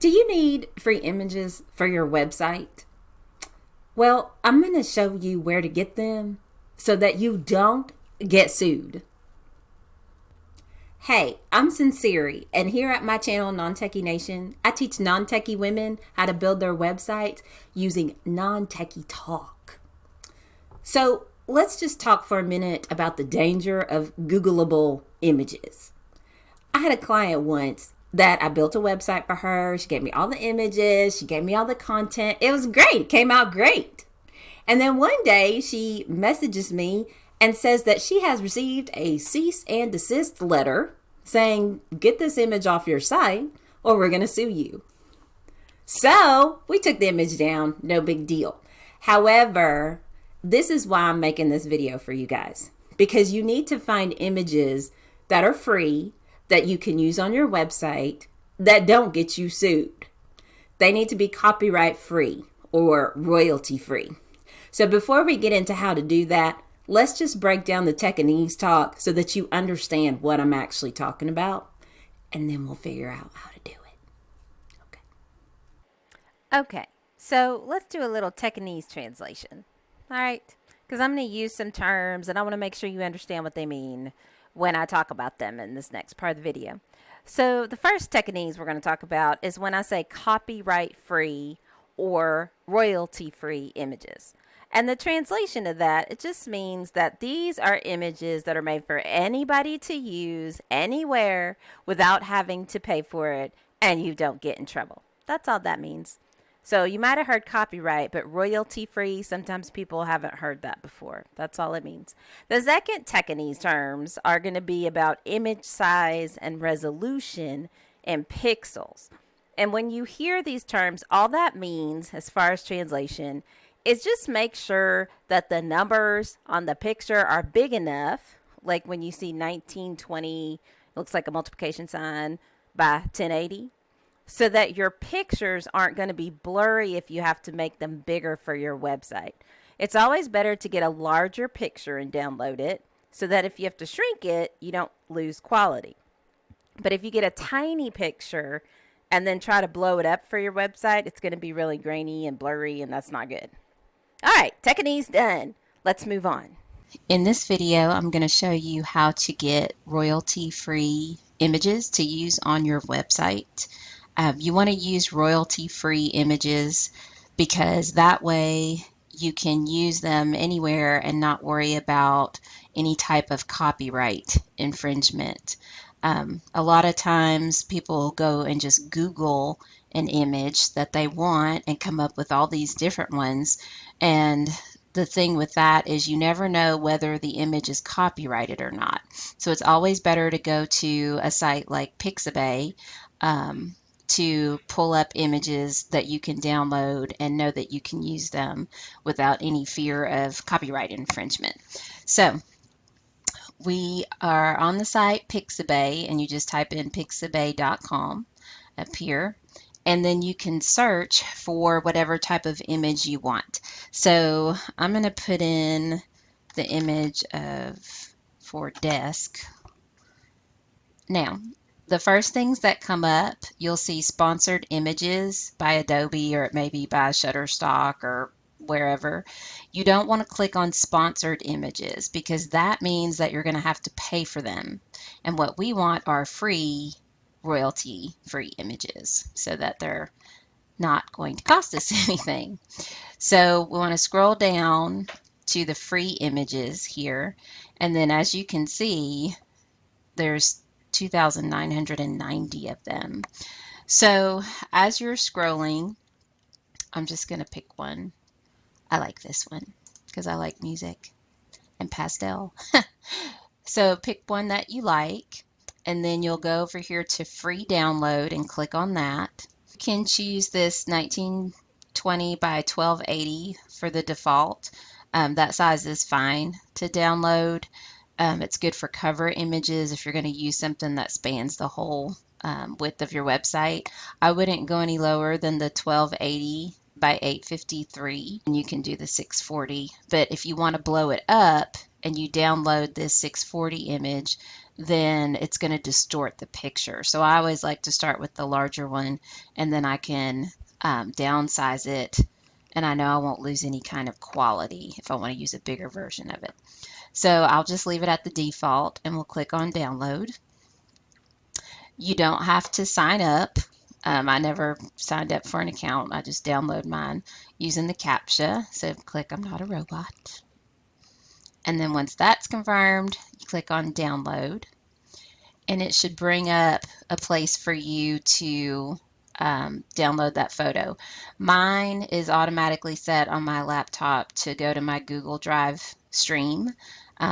Do you need free images for your website? Well, I'm going to show you where to get them so that you don't get sued. Hey, I'm Sincere, and here at my channel, Nontechy Nation, I teach non-techie women how to build their websites using non-techie talk. So let's just talk for a minute about the danger of Googleable images. I had a client once that I built a website for her. She gave me all the images. She gave me all the content. It was great. It came out great. And then one day she messages me and says that she has received a cease and desist letter saying, get this image off your site or we're going to sue you. So we took the image down. No big deal. However, this is why I'm making this video for you guys, because you need to find images that are free that you can use on your website that don't get you sued. They need to be copyright free or royalty free. So before we get into how to do that, let's just break down the techniques talk so that you understand what I'm actually talking about, and then we'll figure out how to do it. Okay, so let's do a little techniques translation. All right, because I'm going to use some terms and I want to make sure you understand what they mean when I talk about them in this next part of the video. So the first techniques we're going to talk about is when I say copyright free or royalty free images. And the translation of that, it just means that these are images that are made for anybody to use anywhere without having to pay for it, and you don't get in trouble. That's all that means. So you might have heard copyright, but royalty free, sometimes people haven't heard that before. That's all it means. The second techniques terms are going to be about image size and resolution in pixels. And when you hear these terms, all that means as far as translation is just make sure that the numbers on the picture are big enough. Like when you see 1920, looks like a multiplication sign by 1080. So that your pictures aren't going to be blurry if you have to make them bigger for your website. It's always better to get a larger picture and download it so that if you have to shrink it, you don't lose quality. But if you get a tiny picture and then try to blow it up for your website, it's going to be really grainy and blurry, and that's not good. All right, techniques done. Let's move on. In this video, I'm going to show you how to get royalty-free images to use on your website. You want to use royalty-free images because that way you can use them anywhere and not worry about any type of copyright infringement. A lot of times people go and just Google an image that they want and come up with all these different ones, and the thing with that is you never know whether the image is copyrighted or not. So it's always better to go to a site like Pixabay to pull up images that you can download and know that you can use them without any fear of copyright infringement. So we are on the site Pixabay, and you just type in pixabay.com up here, and then you can search for whatever type of image you want. So I'm going to put in the image for desk. Now, the first things that come up, you'll see sponsored images by Adobe, or it may be by Shutterstock or wherever. You don't want to click on sponsored images because that means that you're going to have to pay for them. And what we want are free, royalty-free images so that they're not going to cost us anything. So we want to scroll down to the free images here. And then as you can see, there's 2,990 of them. So as you're scrolling, I'm just going to pick one. I like this one because I like music and pastel. So pick one that you like, and then you'll go over here to free download and click on that. You can choose this 1920 by 1280 for the default. That size is fine to download. It's good for cover images if you're going to use something that spans the whole width of your website. I wouldn't go any lower than the 1280 by 853, and you can do the 640. But if you want to blow it up and you download this 640 image, then it's going to distort the picture. So I always like to start with the larger one, and then I can downsize it, and I know I won't lose any kind of quality if I want to use a bigger version of it. So I'll just leave it at the default, and we'll click on download. You don't have to sign up. I never signed up for an account. I just download mine using the CAPTCHA. So click I'm not a robot. And then once that's confirmed, you click on download. And it should bring up a place for you to download that photo. Mine is automatically set on my laptop to go to my Google Drive stream,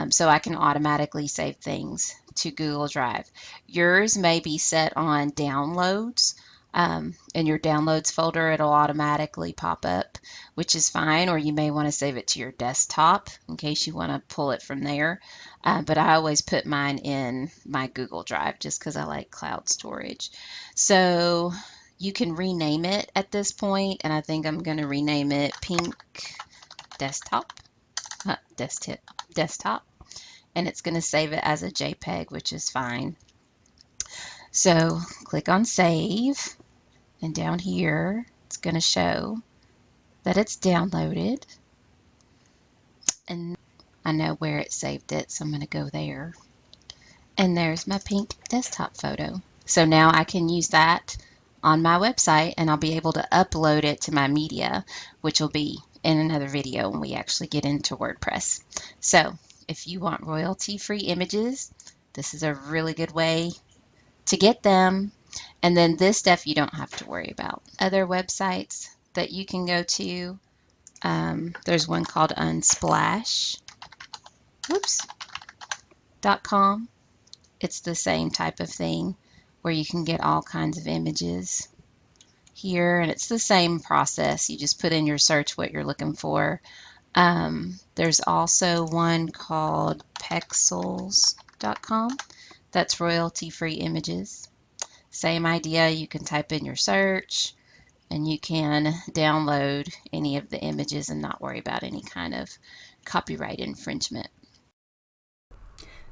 so I can automatically save things to Google Drive. Yours may be set on downloads. In your downloads folder, it'll automatically pop up, which is fine, or you may want to save it to your desktop in case you want to pull it from there. But I always put mine in my Google Drive just because I like cloud storage. So you can rename it at this point, and I think I'm going to rename it Pink Desktop, Desktop, and it's going to save it as a JPEG, which is fine. So click on Save, and down here it's going to show that it's downloaded, and I know where it saved it, so I'm going to go there. And there's my pink desktop photo. So now I can use that on my website, and I'll be able to upload it to my media, which will be in another video when we actually get into WordPress. So if you want royalty-free images, this is a really good way to get them. And then this stuff you don't have to worry about. Other websites that you can go to, there's one called unsplash.com. It's the same type of thing where you can get all kinds of images here, and it's the same process. You just put in your search what you're looking for. There's also one called pexels.com. That's royalty-free images. Same idea, you can type in your search and you can download any of the images and not worry about any kind of copyright infringement.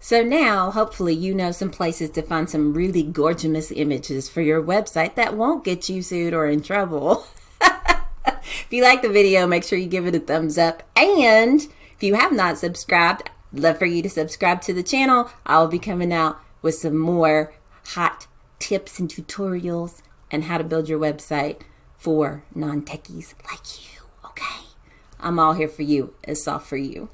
So now, hopefully, you know some places to find some really gorgeous images for your website that won't get you sued or in trouble. If you like the video, make sure you give it a thumbs up. And if you have not subscribed, I'd love for you to subscribe to the channel. I'll be coming out with some more hot tips and tutorials and how to build your website for non-techies like you, okay? I'm all here for you. It's all for you.